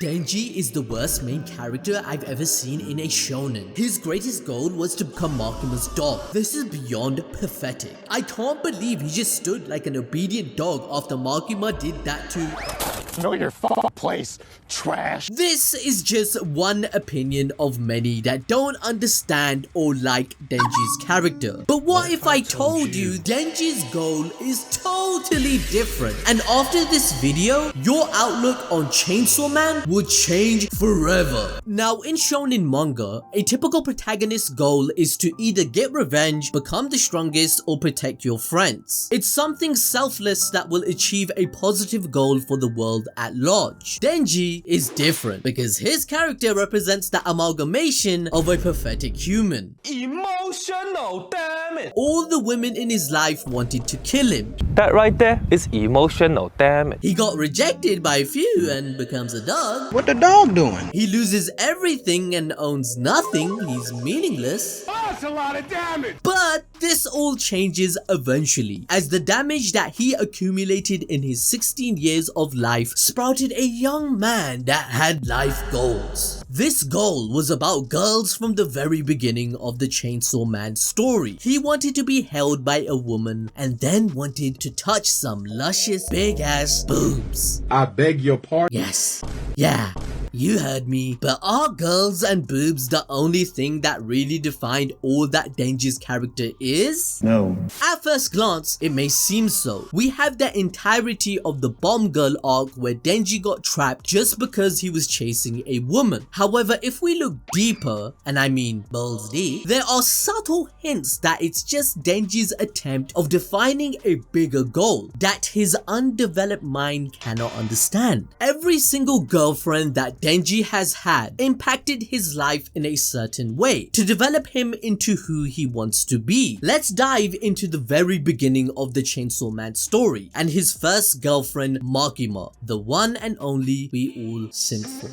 Denji is the worst main character I've ever seen in a shonen. His greatest goal was to become Makima's dog. This is beyond pathetic. I can't believe he just stood like an obedient dog after Makima did that to... Know your place, trash. This is just one opinion of many that don't understand or like Denji's character. But what if I told you Denji's goal is totally different? And after this video, your outlook on Chainsaw Man would change forever. Now in shonen manga, a typical protagonist's goal is to either get revenge, become the strongest, or protect your friends. It's something selfless that will achieve a positive goal for the world at large. Denji is different because his character represents the amalgamation of a pathetic human. Emotional damage. All the women in his life wanted to kill him. That right there is emotional damage. He got rejected by a few and becomes a dog. What the dog doing? He loses everything and owns nothing. He's meaningless. Oh, that's a lot of damage. But this all changes eventually, as the damage that he accumulated in his 16 years of life sprouted a young man that had life goals. This goal was about girls from the very beginning of the Chainsaw Man story. He wanted to be held by a woman and then wanted to touch some luscious big ass boobs. I beg your pardon? Yes. Yeah. You heard me, but are girls and boobs the only thing that really defined all that Denji's character is? No. At first glance, it may seem so. We have the entirety of the Bomb Girl arc where Denji got trapped just because he was chasing a woman. However, if we look deeper, and I mean balls deep, there are subtle hints that it's just Denji's attempt of defining a bigger goal that his undeveloped mind cannot understand. Every single girlfriend that Denji has had impacted his life in a certain way to develop him into who he wants to be. Let's dive into the very beginning of the Chainsaw Man story and his first girlfriend Makima, the one and only we all simp for.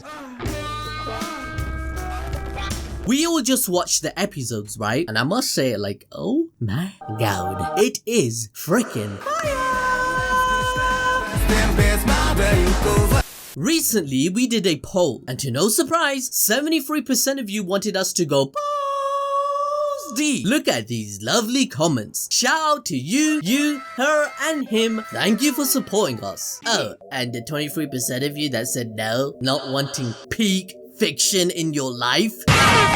We all just watched the episodes, right? And I must say, like, oh my god, it is freaking fire! Recently, we did a poll, and to no surprise, 73% of you wanted us to go balls deep. Look at these lovely comments. Shout out to you, her, and him. Thank you for supporting us. Oh, and the 23% of you that said no, not wanting peak fiction in your life.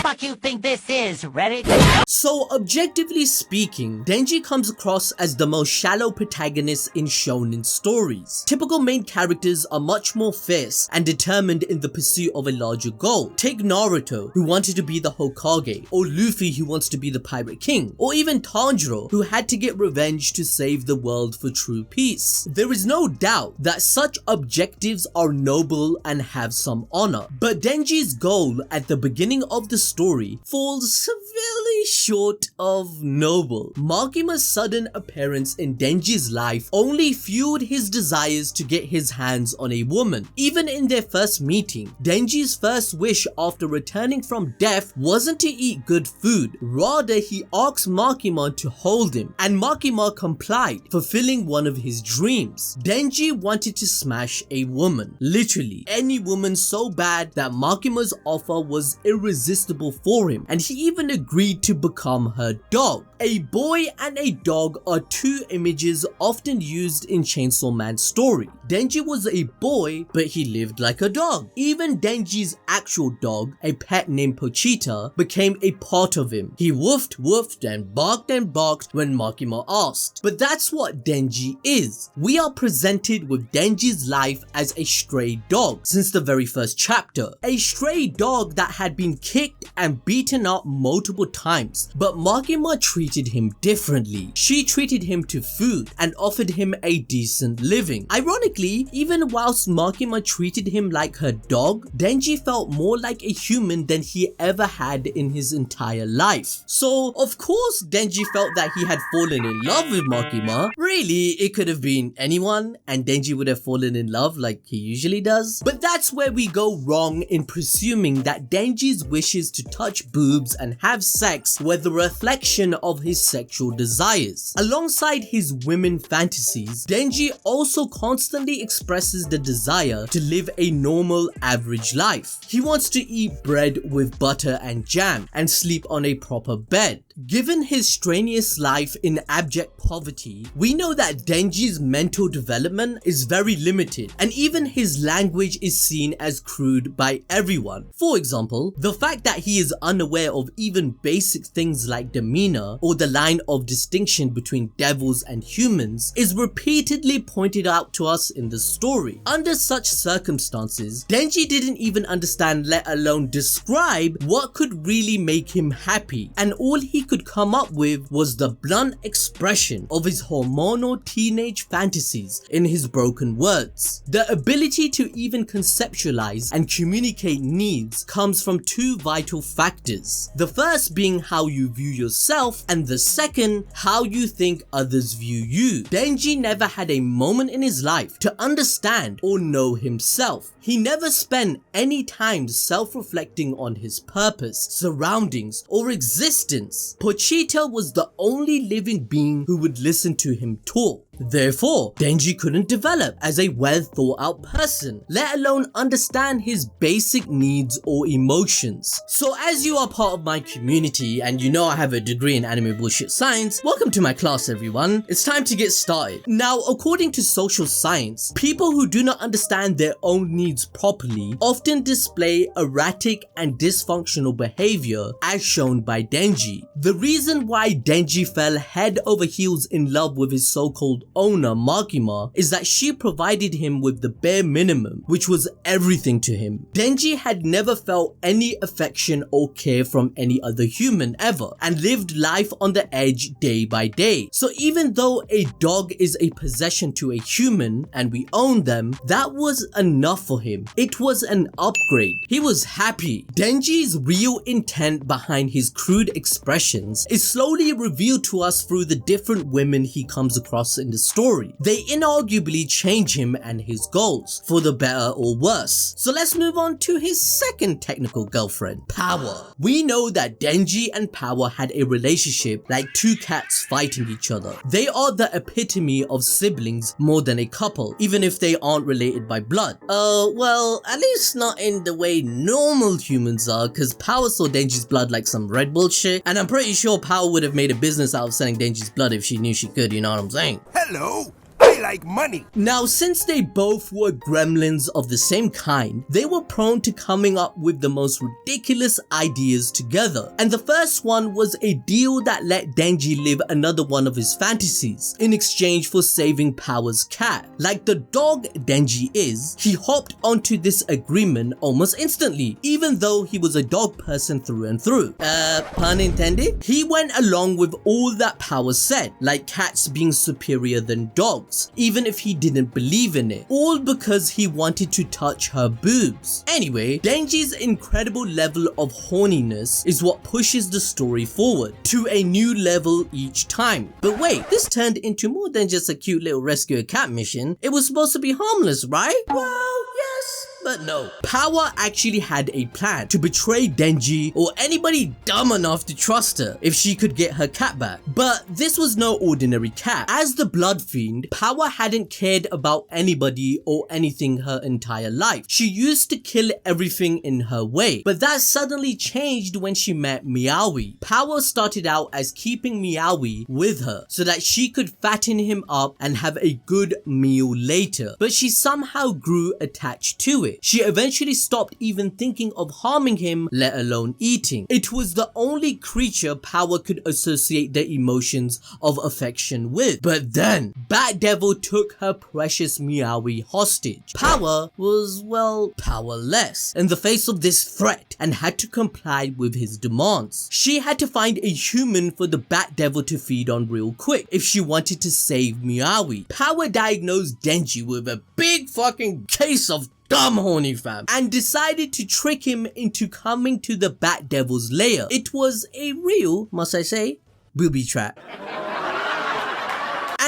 Fuck you think this is, Reddit? So objectively speaking, Denji comes across as the most shallow protagonist in shonen stories. Typical main characters are much more fierce and determined in the pursuit of a larger goal. Take Naruto, who wanted to be the Hokage, or Luffy, who wants to be the Pirate King, or even Tanjiro, who had to get revenge to save the world for true peace. There is no doubt that such objectives are noble and have some honor, but Denji's goal at the beginning of the story falls severely short of noble. Makima's sudden appearance in Denji's life only fueled his desires to get his hands on a woman. Even in their first meeting, Denji's first wish after returning from death wasn't to eat good food. Rather, he asked Makima to hold him, and Makima complied, fulfilling one of his dreams. Denji wanted to smash a woman. Literally, any woman so bad that Makima's offer was irresistible for him, and he even agreed to become her dog. A boy and a dog are two images often used in Chainsaw Man's story. Denji was a boy, but he lived like a dog. Even Denji's actual dog, a pet named Pochita, became a part of him. He woofed and barked when Makima asked. But that's what Denji is. We are presented with Denji's life as a stray dog since the very first chapter. A stray dog that had been kicked and beaten up multiple times, but Makima treated him differently. She treated him to food and offered him a decent living. Ironically, even whilst Makima treated him like her dog, Denji felt more like a human than he ever had in his entire life. So, of course, Denji felt that he had fallen in love with Makima. Really, it could have been anyone, and Denji would have fallen in love like he usually does. But that's where we go wrong in presuming that Denji's wishes to touch boobs and have sex were the reflection of his sexual desires. Alongside his women fantasies, Denji also constantly expresses the desire to live a normal, average life. He wants to eat bread with butter and jam and sleep on a proper bed. Given his strenuous life in abject poverty, we know that Denji's mental development is very limited, and even his language is seen as crude by everyone. For example, the fact that he is unaware of even basic things like demeanor or the line of distinction between devils and humans is repeatedly pointed out to us in the story. Under such circumstances, Denji didn't even understand, let alone describe, what could really make him happy, and all he could come up with was the blunt expression of his hormonal teenage fantasies in his broken words. The ability to even conceptualize and communicate needs comes from two vital factors. The first being how you view yourself, and the second, how you think others view you. Denji never had a moment in his life to understand or know himself. He never spent any time self-reflecting on his purpose, surroundings, or existence. Pochita was the only living being who would listen to him talk. Therefore, Denji couldn't develop as a well thought out person, let alone understand his basic needs or emotions. So as you are part of my community and you know I have a degree in anime bullshit science, welcome to my class everyone. It's time to get started. Now, according to social science, people who do not understand their own needs properly often display erratic and dysfunctional behavior as shown by Denji. The reason why Denji fell head over heels in love with his so-called owner Makima is that she provided him with the bare minimum, which was everything to him. Denji had never felt any affection or care from any other human ever, and lived life on the edge day by day. So even though a dog is a possession to a human and we own them, that was enough for him. It was an upgrade. He was happy. Denji's real intent behind his crude expressions is slowly revealed to us through the different women he comes across in the story. They inarguably change him and his goals, for the better or worse. So let's move on to his second technical girlfriend, Power. We know that Denji and Power had a relationship like two cats fighting each other. They are the epitome of siblings more than a couple, even if they aren't related by blood. Well, at least not in the way normal humans are, cause Power saw Denji's blood like some Red Bull shit, and I'm pretty sure Power would have made a business out of selling Denji's blood if she knew she could, you know what I'm saying? Hello, I like money. Now, since they both were gremlins of the same kind, they were prone to coming up with the most ridiculous ideas together. And the first one was a deal that let Denji live another one of his fantasies in exchange for saving Power's cat. Like the dog Denji is, he hopped onto this agreement almost instantly, even though he was a dog person through and through. Pun intended? He went along with all that Power said, like cats being superior than dogs, even if he didn't believe in it, all because he wanted to touch her boobs. Anyway, Denji's incredible level of horniness is what pushes the story forward to a new level each time. But wait, this turned into more than just a cute little rescue a cat mission. It was supposed to be harmless, right? Well, yes, but no. Power actually had a plan to betray Denji or anybody dumb enough to trust her if she could get her cat back. But this was no ordinary cat. As the Blood Fiend, Power hadn't cared about anybody or anything her entire life. She used to kill everything in her way, but that suddenly changed when she met Meowie. Power started out as keeping Meowie with her so that she could fatten him up and have a good meal later, but she somehow grew attached to it. She eventually stopped even thinking of harming him, let alone eating. It was the only creature Power could associate the emotions of affection with. But then, Bat Devil took her precious Meowie hostage. Power was, well, powerless in the face of this threat and had to comply with his demands. She had to find a human for the Bat Devil to feed on real quick if she wanted to save Meowie. Power diagnosed Denji with a big fucking case of dumb horny fam and decided to trick him into coming to the Bat Devil's lair. It was a real, must I say, booby trap.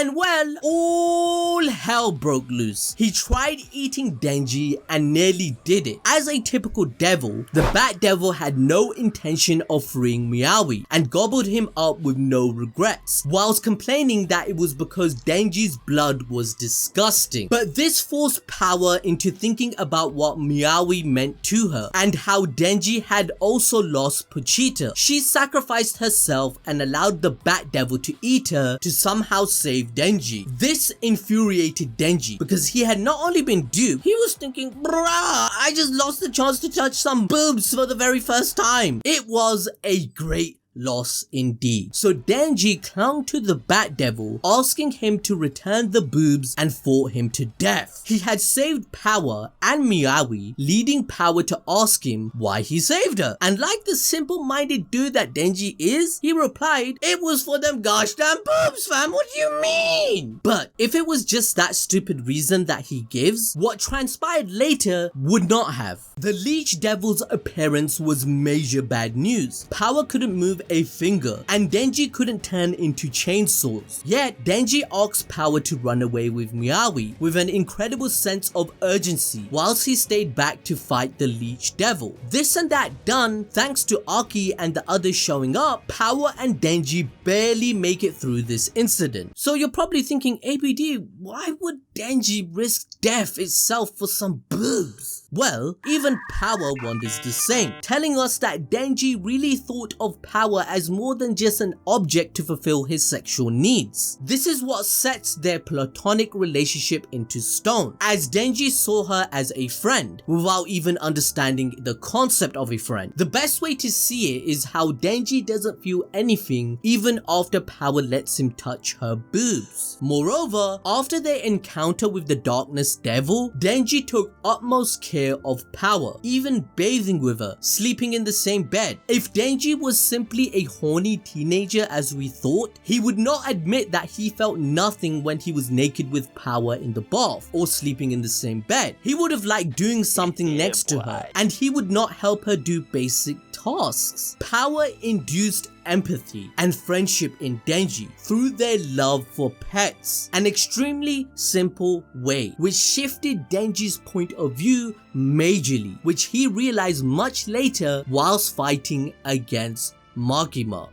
And well, all hell broke loose. He tried eating Denji and nearly did it. As a typical devil, the Bat Devil had no intention of freeing Miyawi and gobbled him up with no regrets, whilst complaining that it was because Denji's blood was disgusting. But this forced Power into thinking about what Miyawi meant to her and how Denji had also lost Pochita. She sacrificed herself and allowed the Bat Devil to eat her to somehow save Denji. This infuriated Denji because he had not only been duped, he was thinking, bruh, I just lost the chance to touch some boobs for the very first time. It was a great loss indeed. So Denji clung to the Bat Devil, asking him to return the boobs and fought him to death. He had saved Power and Miyawi, leading Power to ask him why he saved her. And like the simple-minded dude that Denji is, he replied, it was for them gosh damn boobs, fam, what do you mean? But if it was just that stupid reason that he gives, what transpired later would not have. The Leech Devil's appearance was major bad news. Power couldn't move a finger and Denji couldn't turn into chainsaws. Yet Denji asked Power to run away with Miyawi with an incredible sense of urgency whilst he stayed back to fight the Leech Devil. This and that done, thanks to Aki and the others showing up, Power and Denji barely make it through this incident. So you're probably thinking, ABD, why would Denji risk death itself for some boobs? Well, even Power wonders the same, telling us that Denji really thought of Power as more than just an object to fulfill his sexual needs. This is what sets their platonic relationship into stone, as Denji saw her as a friend, without even understanding the concept of a friend. The best way to see it is how Denji doesn't feel anything even after Power lets him touch her boobs. Moreover, after their encounter with the Darkness Devil, Denji took utmost care of Power, even bathing with her, sleeping in the same bed. If Denji was simply a horny teenager as we thought, he would not admit that he felt nothing when he was naked with Power in the bath or sleeping in the same bed. He would have liked doing something next to her, and he would not help her do basic tasks. Power induced empathy and friendship in Denji through their love for pets, an extremely simple way, which shifted Denji's point of view majorly, which he realized much later whilst fighting against Makima.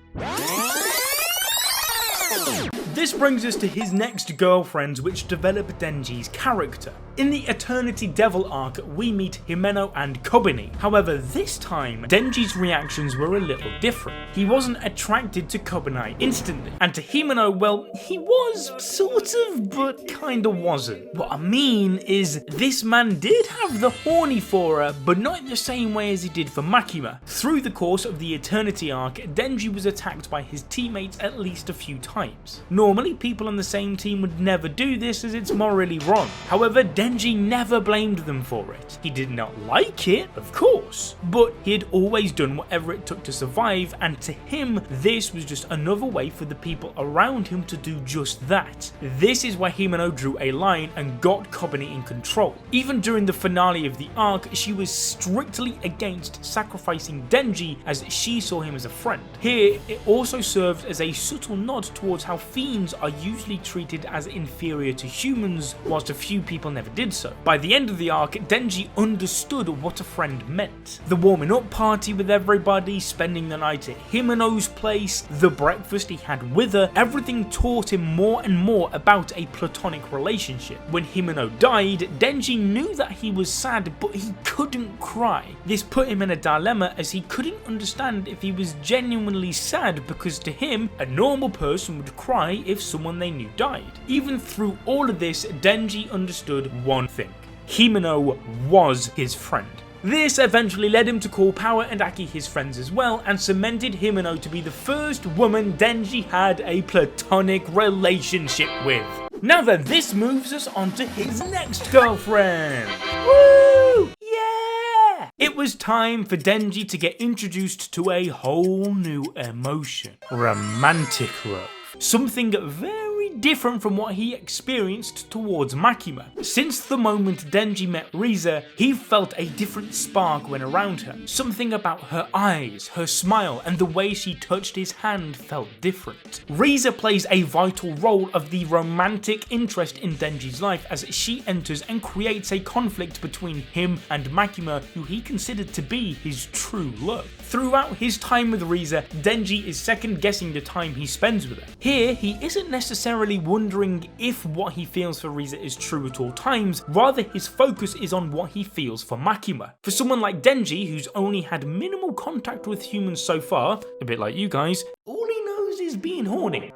This brings us to his next girlfriends, which develop Denji's character. In the Eternity Devil arc, we meet Himeno and Kobeni. However, this time, Denji's reactions were a little different. He wasn't attracted to Kobeni instantly, and to Himeno, well, he was sort of, but kinda wasn't. What I mean is, this man did have the horny for her, but not in the same way as he did for Makima. Through the course of the Eternity arc, Denji was attacked by his teammates at least a few times. Normally, people on the same team would never do this as it's morally wrong. However, Denji never blamed them for it. He did not like it, of course, but he had always done whatever it took to survive, and to him, this was just another way for the people around him to do just that. This is where Himeno drew a line and got Kobeni in control. Even during the finale of the arc, she was strictly against sacrificing Denji as she saw him as a friend. Here, it also served as a subtle nod towards how fiends are usually treated as inferior to humans, whilst a few people never did so. By the end of the arc, Denji understood what a friend meant. The warming up party with everybody, spending the night at Himeno's place, the breakfast he had with her, everything taught him more and more about a platonic relationship. When Himeno died, Denji knew that he was sad, but he couldn't cry. This put him in a dilemma as he couldn't understand if he was genuinely sad, because to him, a normal person would cry if someone they knew died. Even through all of this, Denji understood one thing: Himeno was his friend. This eventually led him to call Power and Aki his friends as well, and cemented Himeno to be the first woman Denji had a platonic relationship with. Now then, this moves us on to his next girlfriend. Woo! Yeah! It was time for Denji to get introduced to a whole new emotion: romantic love. Something very different from what he experienced towards Makima. Since the moment Denji met Reze, he felt a different spark when around her. Something about her eyes, her smile, and the way she touched his hand felt different. Reze plays a vital role of the romantic interest in Denji's life as she enters and creates a conflict between him and Makima, who he considered to be his true love. Throughout his time with Reze, Denji is second guessing the time he spends with her. Here, he isn't necessarily wondering if what he feels for Reze is true at all times, rather his focus is on what he feels for Makima. For someone like Denji, who's only had minimal contact with humans so far, a bit like you guys, all he knows is being horny.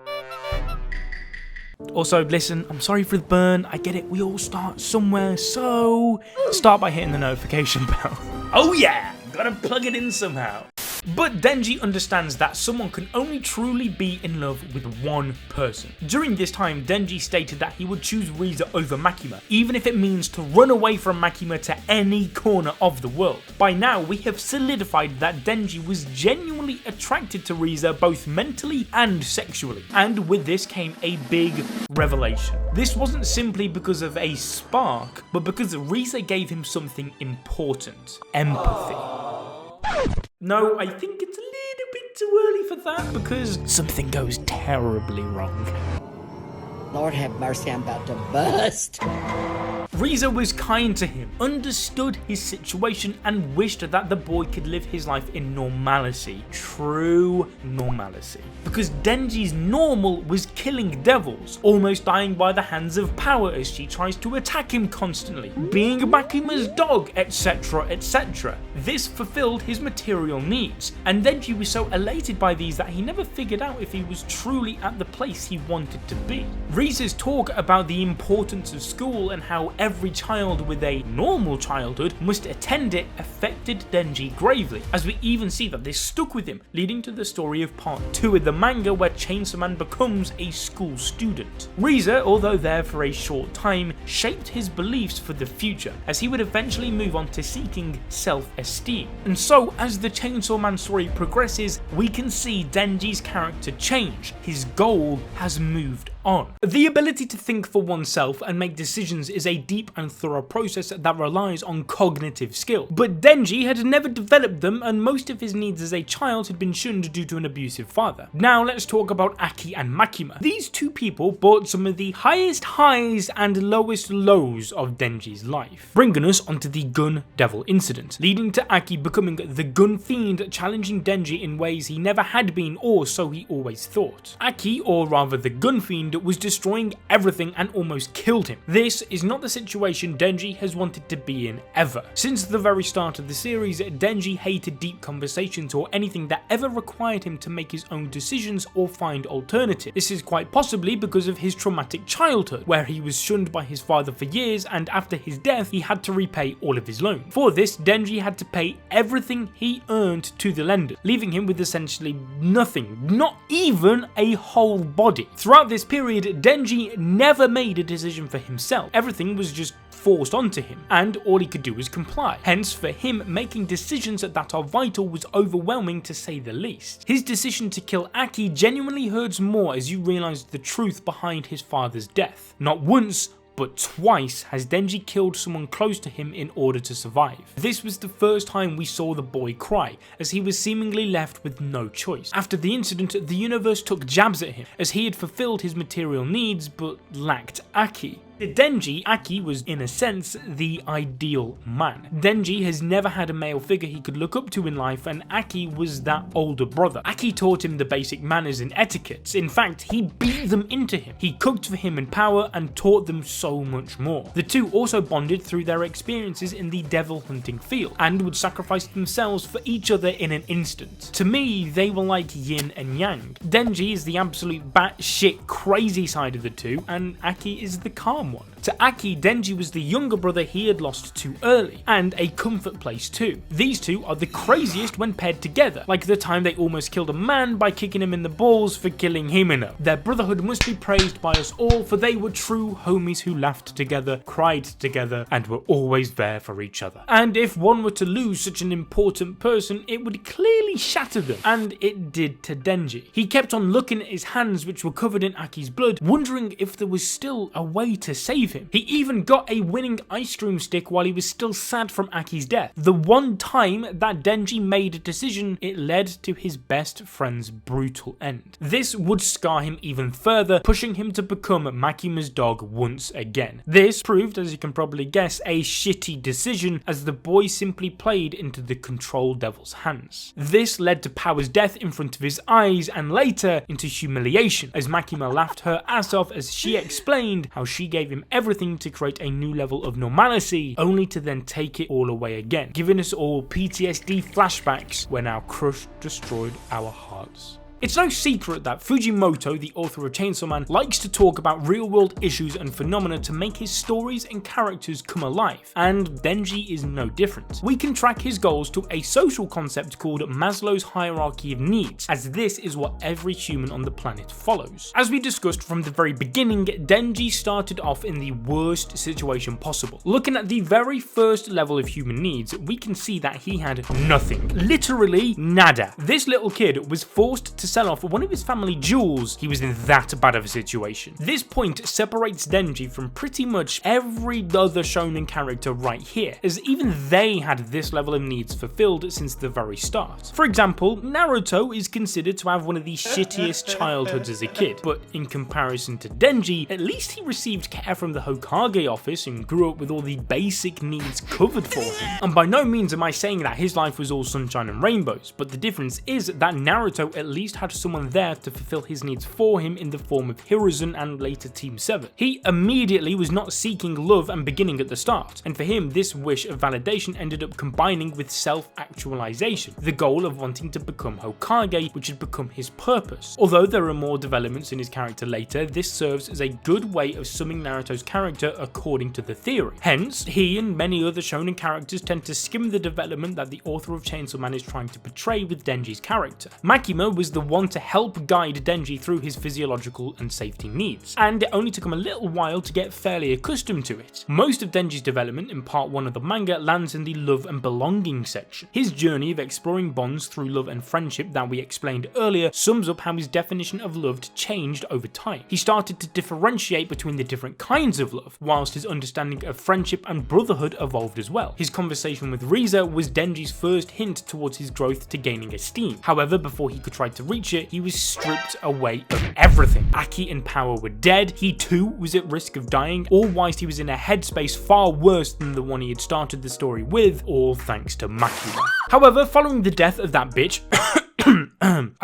Also, listen, I'm sorry for the burn, I get it, we all start somewhere, so start by hitting the notification bell. Oh yeah, gotta plug it in somehow. But Denji understands that someone can only truly be in love with one person. During this time, Denji stated that he would choose Reze over Makima, even if it means to run away from Makima to any corner of the world. By now, we have solidified that Denji was genuinely attracted to Reze both mentally and sexually. And with this came a big revelation. This wasn't simply because of a spark, but because Reze gave him something important: empathy. No, I think it's a little bit too early for that because something goes terribly wrong. Lord have mercy, I'm about to bust. Reze was kind to him, understood his situation, and wished that the boy could live his life in normalcy. True normalcy. Because Denji's normal was killing devils, almost dying by the hands of power as she tries to attack him constantly, being Makima's dog, etc, etc. This fulfilled his material needs, and Denji was so elated by these that he never figured out if he was truly at the place he wanted to be. Reze's talk about the importance of school and how every child with a normal childhood must attend it affected Denji gravely, as we even see that this stuck with him, leading to the story of part 2 of the manga where Chainsaw Man becomes a school student. Reze, although there for a short time, shaped his beliefs for the future, as he would eventually move on to seeking self-esteem. And so, as the Chainsaw Man story progresses, we can see Denji's character change. His goal has moved on. The ability to think for oneself and make decisions is a deep and thorough process that relies on cognitive skill, but Denji had never developed them, and most of his needs as a child had been shunned due to an abusive father. Now let's talk about Aki and Makima. These two people brought some of the highest highs and lowest lows of Denji's life, bringing us onto the Gun Devil incident, leading to Aki becoming the gun fiend, challenging Denji in ways he never had been, or so he always thought. Aki, or rather the gun fiend, was destroying everything and almost killed him. This is not the situation Denji has wanted to be in ever. Since the very start of the series, Denji hated deep conversations or anything that ever required him to make his own decisions or find alternatives. This is quite possibly because of his traumatic childhood, where he was shunned by his father for years, and after his death he had to repay all of his loan. For this, Denji had to pay everything he earned to the lender, leaving him with essentially nothing, not even a whole body. Throughout this period, Denji never made a decision for himself. Everything was just forced onto him, and all he could do was comply. Hence, for him, making decisions that are vital was overwhelming to say the least. His decision to kill Aki genuinely hurts more as you realise the truth behind his father's death. Not once, but twice has Denji killed someone close to him in order to survive. This was the first time we saw the boy cry, as he was seemingly left with no choice. After the incident, the universe took jabs at him, as he had fulfilled his material needs but lacked Aki. To Denji, Aki was, in a sense, the ideal man. Denji has never had a male figure he could look up to in life, and Aki was that older brother. Aki taught him the basic manners and etiquettes. In fact, he beat them into him. He cooked for him in power and taught them so much more. The two also bonded through their experiences in the devil hunting field, and would sacrifice themselves for each other in an instant. To me, they were like yin and yang. Denji is the absolute batshit crazy side of the two, and Aki is the calm bottom one. To Aki, Denji was the younger brother he had lost too early, and a comfort place too. These two are the craziest when paired together, like the time they almost killed a man by kicking him in the balls for killing Himeno. Their brotherhood must be praised by us all, for they were true homies who laughed together, cried together, and were always there for each other. And if one were to lose such an important person, it would clearly shatter them, and it did to Denji. He kept on looking at his hands, which were covered in Aki's blood, wondering if there was still a way to save him. He even got a winning ice cream stick while he was still sad from Aki's death. The one time that Denji made a decision, it led to his best friend's brutal end. This would scar him even further, pushing him to become Makima's dog once again. This proved, as you can probably guess, a shitty decision, as the boy simply played into the control devil's hands. This led to Power's death in front of his eyes, and later into humiliation, as Makima laughed her ass off as she explained how she gave him everything to create a new level of normalcy, only to then take it all away again, giving us all PTSD flashbacks when our crush destroyed our hearts. It's no secret that Fujimoto, the author of Chainsaw Man, likes to talk about real-world issues and phenomena to make his stories and characters come alive, and Denji is no different. We can track his goals to a social concept called Maslow's hierarchy of needs, as this is what every human on the planet follows. As we discussed from the very beginning, Denji started off in the worst situation possible. Looking at the very first level of human needs, we can see that he had nothing. Literally nada. This little kid was forced to sell off one of his family jewels. He was in that bad of a situation. This point separates Denji from pretty much every other shonen character right here, as even they had this level of needs fulfilled since the very start. For example, Naruto is considered to have one of the shittiest childhoods as a kid, but in comparison to Denji, at least he received care from the Hokage office and grew up with all the basic needs covered for him. And by no means am I saying that his life was all sunshine and rainbows, but the difference is that Naruto at least had someone there to fulfill his needs for him in the form of Hiruzen and later Team 7. He immediately was not seeking love and beginning at the start, and for him this wish of validation ended up combining with self-actualization, the goal of wanting to become Hokage, which had become his purpose. Although there are more developments in his character later, this serves as a good way of summing Naruto's character according to the theory. Hence, he and many other shonen characters tend to skim the development that the author of Chainsaw Man is trying to portray with Denji's character. Makima was the one to help guide Denji through his physiological and safety needs, and it only took him a little while to get fairly accustomed to it. Most of Denji's development in part 1 of the manga lands in the love and belonging section. His journey of exploring bonds through love and friendship that we explained earlier sums up how his definition of love changed over time. He started to differentiate between the different kinds of love, whilst his understanding of friendship and brotherhood evolved as well. His conversation with Reze was Denji's first hint towards his growth to gaining esteem. However, before he could try to reach it, he was stripped away of everything. Aki and Power were dead, he too was at risk of dying, all whilst he was in a headspace far worse than the one he had started the story with, all thanks to Makima. However, following the death of that bitch,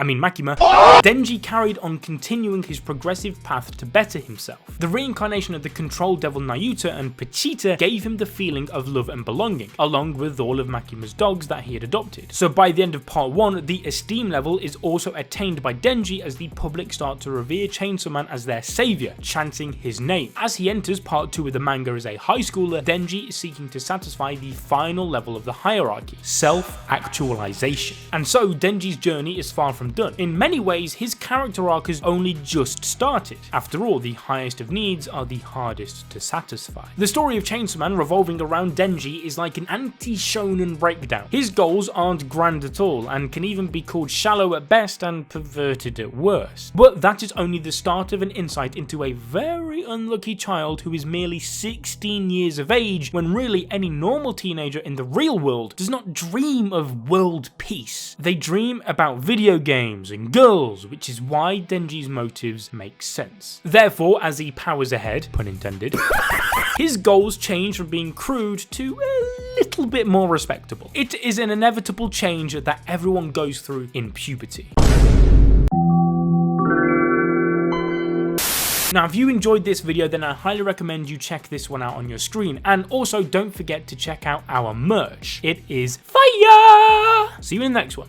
Makima, Denji carried on continuing his progressive path to better himself. The reincarnation of the control devil Nayuta and Pochita gave him the feeling of love and belonging, along with all of Makima's dogs that he had adopted. So by the end of part 1, the esteem level is also attained by Denji as the public start to revere Chainsaw Man as their savior, chanting his name. As he enters part 2 of the manga as a high schooler, Denji is seeking to satisfy the final level of the hierarchy, self-actualization. And so Denji's journey is far from done. In many ways, his character arc has only just started. After all, the highest of needs are the hardest to satisfy. The story of Chainsaw Man revolving around Denji is like an anti-shonen breakdown. His goals aren't grand at all, and can even be called shallow at best and perverted at worst. But that is only the start of an insight into a very unlucky child who is merely 16 years of age, when really any normal teenager in the real world does not dream of world peace. They dream about video games and girls, which is why Denji's motives make sense. Therefore, as he powers ahead, pun intended, his goals change from being crude to a little bit more respectable. It is an inevitable change that everyone goes through in puberty. Now, if you enjoyed this video, then I highly recommend you check this one out on your screen, and also don't forget to check out our merch. It is fire! See you in the next one.